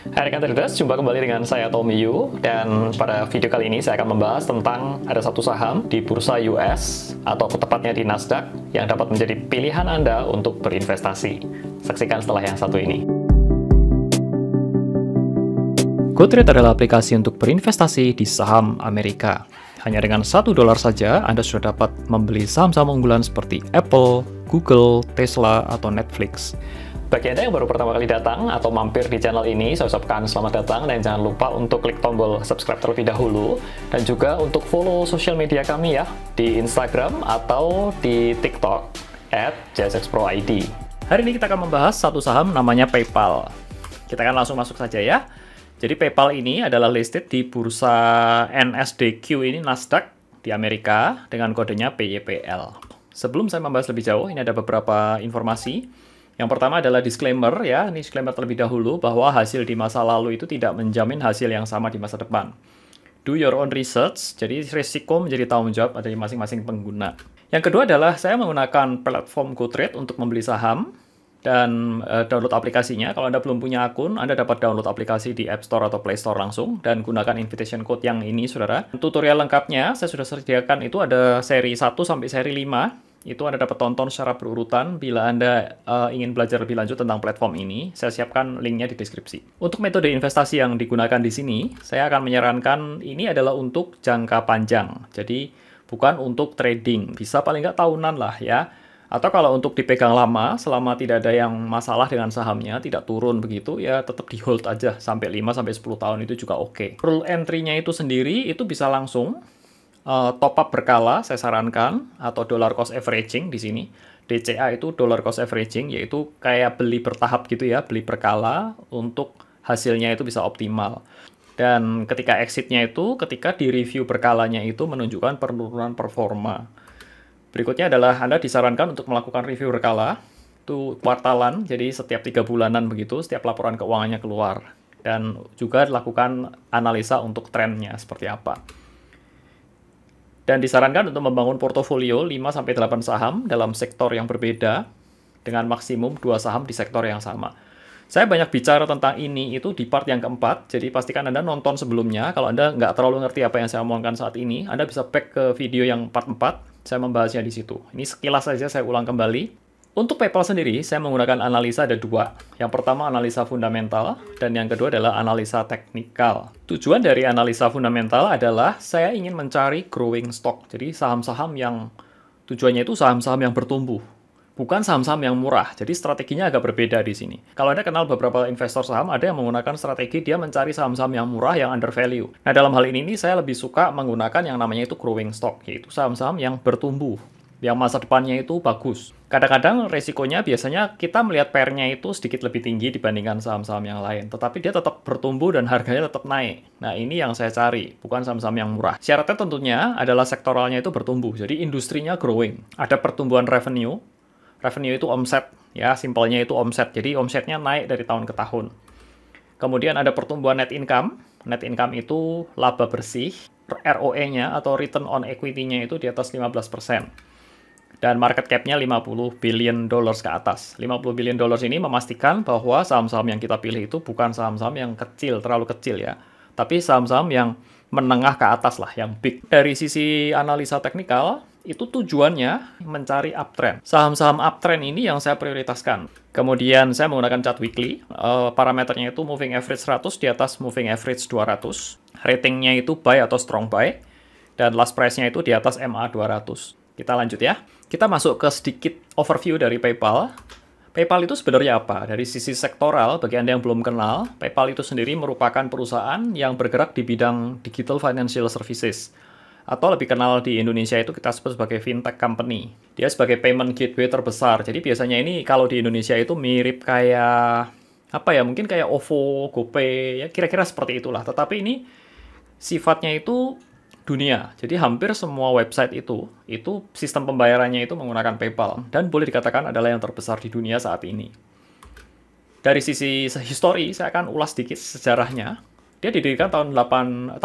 Hai rekan traders, jumpa kembali dengan saya Tommy Yu. Dan pada video kali ini saya akan membahas tentang ada satu saham di bursa US atau tepatnya di Nasdaq yang dapat menjadi pilihan Anda untuk berinvestasi. Saksikan setelah yang satu ini. GoTrade adalah aplikasi untuk berinvestasi di saham Amerika. Hanya dengan $1 saja, Anda sudah dapat membeli saham-saham unggulan seperti Apple, Google, Tesla, atau Netflix. Bagi Anda yang baru pertama kali datang atau mampir di channel ini, saya ucapkan selamat datang dan jangan lupa untuk klik tombol subscribe terlebih dahulu dan juga untuk follow sosial media kami ya di Instagram atau di TikTok @jsxproid. Hari ini kita akan membahas satu saham namanya PayPal. Kita akan langsung masuk saja ya. Jadi PayPal ini adalah listed di bursa NASDQ ini Nasdaq di Amerika dengan kodenya PYPL. Sebelum saya membahas lebih jauh, ini ada beberapa informasi. Yang pertama adalah disclaimer ya, ini disclaimer terlebih dahulu bahwa hasil di masa lalu itu tidak menjamin hasil yang sama di masa depan. Do your own research, jadi risiko menjadi tanggung jawab dari masing-masing pengguna. Yang kedua adalah saya menggunakan platform GoTrade untuk membeli saham dan download aplikasinya. Kalau Anda belum punya akun, Anda dapat download aplikasi di App Store atau Play Store langsung dan gunakan invitation code yang ini, saudara. Tutorial lengkapnya saya sudah sediakan itu ada seri 1 sampai seri 5. Itu Anda dapat tonton secara berurutan. Bila Anda ingin belajar lebih lanjut tentang platform ini, saya siapkan linknya di deskripsi. Untuk metode investasi yang digunakan di sini, saya akan menyarankan ini adalah untuk jangka panjang. Jadi, bukan untuk trading. Bisa paling nggak tahunan lah ya. Atau kalau untuk dipegang lama, selama tidak ada yang masalah dengan sahamnya, tidak turun begitu, ya tetap di hold aja. Sampai 5-10 tahun itu juga oke. Rule entry-nya itu sendiri, itu bisa langsung top up berkala, saya sarankan, atau dollar cost averaging di sini. DCA itu dollar cost averaging, yaitu kayak beli bertahap gitu ya, beli berkala untuk hasilnya itu bisa optimal. Dan ketika exitnya itu, ketika di review berkalanya itu menunjukkan penurunan performa. Berikutnya adalah Anda disarankan untuk melakukan review berkala, itu kuartalan, jadi setiap 3 bulanan begitu, setiap laporan keuangannya keluar. Dan juga dilakukan analisa untuk trennya seperti apa. Dan disarankan untuk membangun portofolio 5-8 saham dalam sektor yang berbeda dengan maksimum 2 saham di sektor yang sama. Saya banyak bicara tentang ini itu di part yang keempat, jadi pastikan Anda nonton sebelumnya. Kalau Anda nggak terlalu ngerti apa yang saya omongkan saat ini, Anda bisa back ke video yang part 4, saya membahasnya di situ. Ini sekilas saja saya ulang kembali. Untuk PayPal sendiri, saya menggunakan analisa ada 2. Yang pertama analisa fundamental, dan yang kedua adalah analisa teknikal. Tujuan dari analisa fundamental adalah saya ingin mencari growing stock. Jadi saham-saham yang tujuannya itu saham-saham yang bertumbuh. Bukan saham-saham yang murah, jadi strateginya agak berbeda di sini. Kalau Anda kenal beberapa investor saham, ada yang menggunakan strategi dia mencari saham-saham yang murah, yang under value. Nah, dalam hal ini saya lebih suka menggunakan yang namanya itu growing stock, yaitu saham-saham yang bertumbuh, yang masa depannya itu bagus. Kadang-kadang resikonya biasanya kita melihat PER-nya itu sedikit lebih tinggi dibandingkan saham-saham yang lain. Tetapi dia tetap bertumbuh dan harganya tetap naik. Nah, ini yang saya cari, bukan saham-saham yang murah. Syaratnya tentunya adalah sektoralnya itu bertumbuh, jadi industrinya growing. Ada pertumbuhan revenue. Revenue itu omset, ya simpelnya itu omset. Jadi omsetnya naik dari tahun ke tahun. Kemudian ada pertumbuhan net income. Net income itu laba bersih. ROE-nya atau return on equity-nya itu di atas 15%. Dan market cap-nya 50 billion dollars ke atas. 50 billion dollars ini memastikan bahwa saham-saham yang kita pilih itu bukan saham-saham yang kecil, terlalu kecil ya. Tapi saham-saham yang menengah ke atas lah, yang big. Dari sisi analisa teknikal, itu tujuannya mencari uptrend. Saham-saham uptrend ini yang saya prioritaskan. Kemudian saya menggunakan chart weekly. Parameternya itu moving average 100 di atas moving average 200. Ratingnya itu buy atau strong buy. Dan last price-nya itu di atas MA 200. Kita lanjut ya. Kita masuk ke sedikit overview dari PayPal. PayPal itu sebenarnya apa? Dari sisi sektoral, bagi Anda yang belum kenal, PayPal itu sendiri merupakan perusahaan yang bergerak di bidang digital financial services. Atau lebih kenal di Indonesia itu kita sebut sebagai fintech company. Dia sebagai payment gateway terbesar. Jadi biasanya ini kalau di Indonesia itu mirip kayak, apa ya, mungkin kayak OVO, GoPay, ya kira-kira seperti itulah. Tetapi ini sifatnya itu dunia. Jadi hampir semua website itu sistem pembayarannya itu menggunakan PayPal. Dan boleh dikatakan adalah yang terbesar di dunia saat ini. Dari sisi histori, saya akan ulas sedikit sejarahnya. Dia didirikan tahun 98.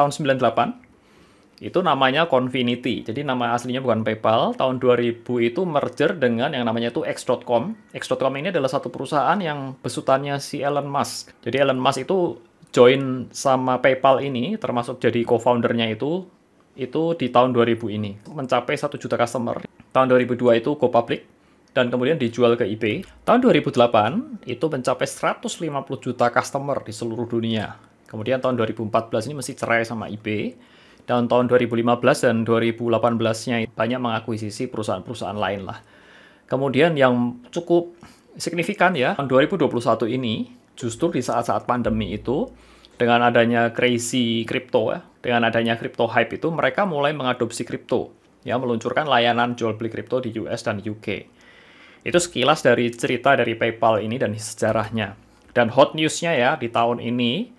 Itu namanya Confinity. Jadi nama aslinya bukan PayPal. Tahun 2000 itu merger dengan yang namanya itu X.com. X.com ini adalah satu perusahaan yang besutannya si Elon Musk. Jadi Elon Musk itu join sama PayPal ini, termasuk jadi co-foundernya itu di tahun 2000 ini. Mencapai 1 juta customer. Tahun 2002 itu go public, dan kemudian dijual ke eBay. Tahun 2008 itu mencapai 150 juta customer di seluruh dunia. Kemudian tahun 2014 ini mesti cerai sama eBay. Dan tahun 2015 dan 2018-nya banyak mengakuisisi perusahaan-perusahaan lain lah. Kemudian yang cukup signifikan ya, tahun 2021 ini, justru di saat-saat pandemi itu, dengan adanya crazy crypto ya, dengan adanya crypto hype itu, mereka mulai mengadopsi crypto, ya, meluncurkan layanan jual beli crypto di US dan UK. Itu sekilas dari cerita dari PayPal ini dan sejarahnya. Dan hot news-nya ya, di tahun ini,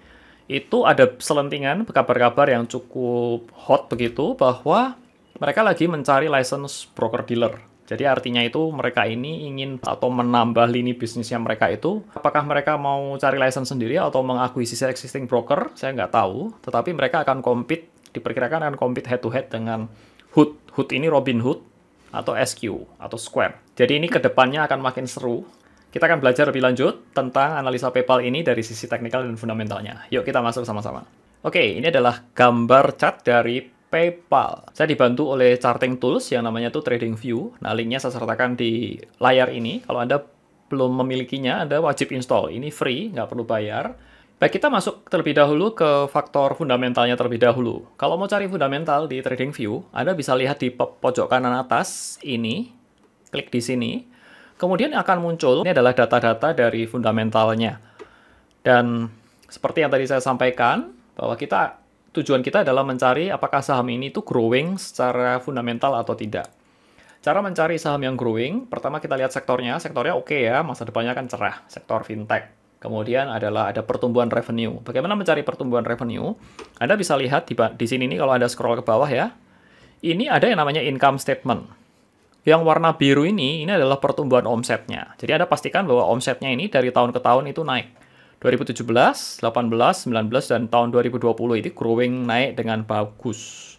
itu ada selentingan kabar-kabar yang cukup hot begitu, bahwa mereka lagi mencari license broker dealer. Jadi artinya itu mereka ini ingin atau menambah lini bisnisnya mereka itu. Apakah mereka mau cari license sendiri atau mengakuisisi existing broker, saya nggak tahu. Tetapi mereka akan compete, diperkirakan akan compete head to head dengan Hood. Hood ini Robinhood atau SQ atau Square. Jadi ini kedepannya akan makin seru. Kita akan belajar lebih lanjut tentang analisa PayPal ini dari sisi teknikal dan fundamentalnya. Yuk kita masuk sama-sama. Oke, ini adalah gambar chart dari PayPal. Saya dibantu oleh charting tools yang namanya tuh TradingView. Nah, linknya saya sertakan di layar ini. Kalau Anda belum memilikinya, Anda wajib install. Ini free, nggak perlu bayar. Baik, kita masuk terlebih dahulu ke faktor fundamentalnya terlebih dahulu. Kalau mau cari fundamental di TradingView, Anda bisa lihat di pojok kanan atas ini. Klik di sini. Kemudian akan muncul, ini adalah data-data dari fundamentalnya. Dan seperti yang tadi saya sampaikan, bahwa tujuan kita adalah mencari apakah saham ini itu growing secara fundamental atau tidak. Cara mencari saham yang growing, pertama kita lihat sektornya oke ya, masa depannya kan cerah, sektor fintech. Kemudian ada pertumbuhan revenue. Bagaimana mencari pertumbuhan revenue? Anda bisa lihat di sini nih, kalau Anda scroll ke bawah ya, ini ada yang namanya income statement. Yang warna biru ini adalah pertumbuhan omsetnya. Jadi Anda pastikan bahwa omsetnya ini dari tahun ke tahun itu naik. 2017, 18, 19, dan tahun 2020 ini growing naik dengan bagus.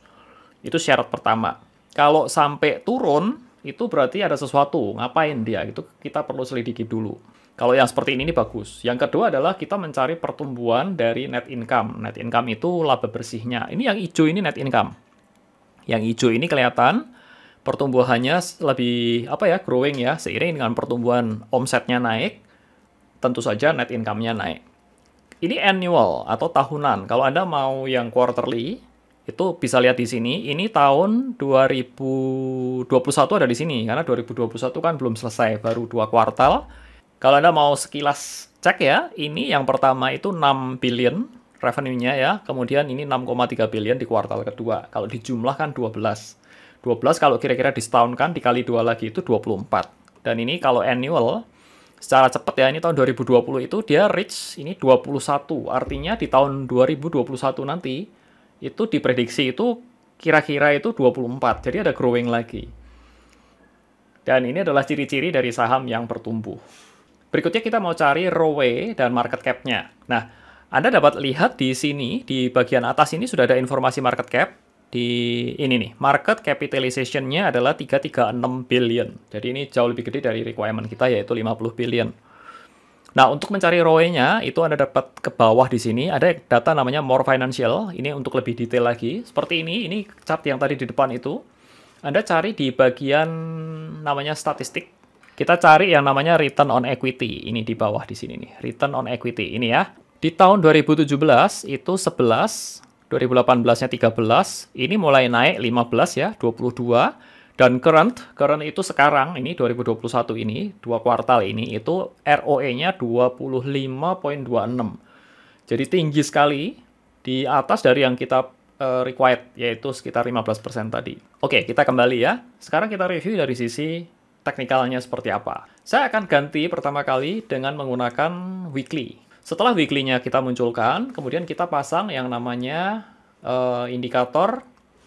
Itu syarat pertama. Kalau sampai turun, itu berarti ada sesuatu. Ngapain dia? Itu kita perlu selidiki dulu. Kalau yang seperti ini bagus. Yang kedua adalah kita mencari pertumbuhan dari net income. Net income itu laba bersihnya. Ini yang hijau ini net income. Yang hijau ini kelihatan pertumbuhannya lebih growing ya, seiring dengan pertumbuhan omsetnya naik, tentu saja net income-nya naik. Ini annual atau tahunan. Kalau Anda mau yang quarterly, itu bisa lihat di sini. Ini tahun 2021 ada di sini, karena 2021 kan belum selesai, baru 2 kuartal. Kalau Anda mau sekilas cek ya, ini yang pertama itu 6 billion revenue-nya ya, kemudian ini 6,3 billion di kuartal kedua. Kalau dijumlahkan 12 kalau kira-kira disetahunkan dikali 2 lagi itu 24. Dan ini kalau annual, secara cepat ya, ini tahun 2020 itu dia reach ini 21. Artinya di tahun 2021 nanti, itu diprediksi itu kira-kira itu 24. Jadi ada growing lagi. Dan ini adalah ciri-ciri dari saham yang bertumbuh. Berikutnya kita mau cari ROE dan market cap-nya. Nah, Anda dapat lihat di sini, di bagian atas ini sudah ada informasi market cap. Di ini nih, market capitalization-nya adalah 336 billion. Jadi ini jauh lebih gede dari requirement kita, yaitu 50 billion. Nah, untuk mencari ROE-nya, itu Anda dapat ke bawah di sini, ada data namanya more financial. Ini untuk lebih detail lagi. Seperti ini chart yang tadi di depan itu. Anda cari di bagian namanya statistik. Kita cari yang namanya return on equity. Ini di bawah di sini nih, return on equity. Ini ya. Di tahun 2017 itu 11, 2018-nya 13, ini mulai naik 15 ya, 22, dan current itu sekarang, ini 2021 ini, 2 kuartal ini, itu ROE-nya 25,26. Jadi tinggi sekali, di atas dari yang kita required, yaitu sekitar 15% tadi. Oke, kita kembali ya. Sekarang kita review dari sisi teknikalnya seperti apa. Saya akan ganti pertama kali dengan menggunakan weekly. Setelah weekly-nya kita munculkan, kemudian kita pasang yang namanya indikator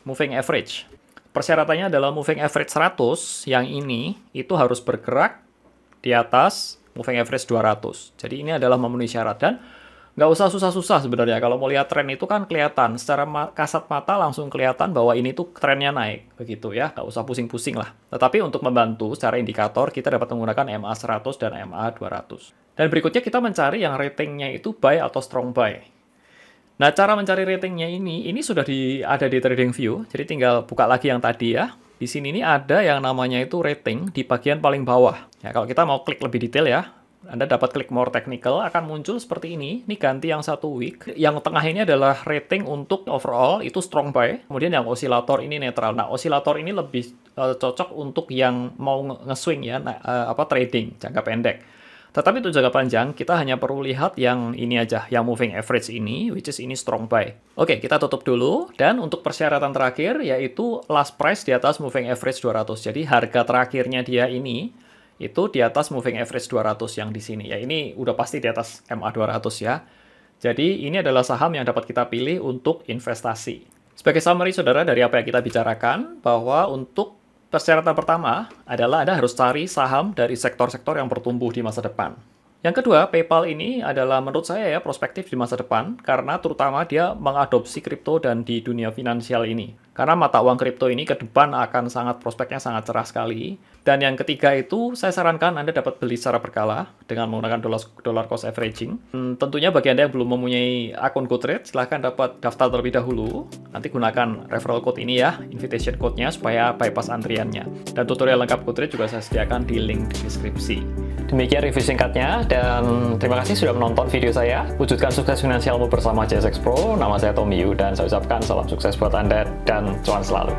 moving average. Persyaratannya adalah moving average 100, yang ini itu harus bergerak di atas moving average 200. Jadi ini adalah memenuhi syarat. Dan Nggak usah susah-susah sebenarnya. Kalau mau lihat tren itu kan kelihatan. Secara kasat mata langsung kelihatan bahwa ini tuh trennya naik. Begitu ya. Nggak usah pusing-pusing lah. Tetapi untuk membantu secara indikator, kita dapat menggunakan MA100 dan MA200. Dan berikutnya kita mencari yang ratingnya itu buy atau strong buy. Nah, cara mencari ratingnya ini sudah ada di TradingView. Jadi tinggal buka lagi yang tadi ya. Di sini ini ada yang namanya itu rating di bagian paling bawah. Ya, kalau kita mau klik lebih detail ya, Anda dapat klik more technical, akan muncul seperti ini. Ini ganti yang 1 week. Yang tengah ini adalah rating untuk overall, itu strong buy. Kemudian yang osilator ini netral. Nah, osilator ini lebih cocok untuk yang mau nge-swing ya, trading, jangka pendek. Tetapi untuk jangka panjang, kita hanya perlu lihat yang ini aja, yang moving average ini, which is ini strong buy. Oke, kita tutup dulu. Dan untuk persyaratan terakhir, yaitu last price di atas moving average 200. Jadi harga terakhirnya dia ini, itu di atas moving average 200 yang di sini. Ya, ini udah pasti di atas MA200 ya. Jadi ini adalah saham yang dapat kita pilih untuk investasi. Sebagai summary, saudara, dari apa yang kita bicarakan, bahwa untuk persyaratan pertama adalah Anda harus cari saham dari sektor-sektor yang bertumbuh di masa depan. Yang kedua, PayPal ini adalah menurut saya ya prospektif di masa depan karena terutama dia mengadopsi kripto dan di dunia finansial ini. Karena mata uang kripto ini ke depan akan prospeknya sangat cerah sekali. Dan yang ketiga itu, saya sarankan Anda dapat beli secara berkala dengan menggunakan dollar cost averaging. Tentunya bagi Anda yang belum mempunyai akun GoTrade, silahkan dapat daftar terlebih dahulu. Nanti gunakan referral code ini ya, invitation code-nya supaya bypass antriannya. Dan tutorial lengkap GoTrade juga saya sediakan di link di deskripsi. Demikian review singkatnya, dan terima kasih sudah menonton video saya. Wujudkan sukses finansialmu bersama JSX Pro. Nama saya Tommy Yu, dan saya ucapkan salam sukses buat Anda, dan cuan selalu.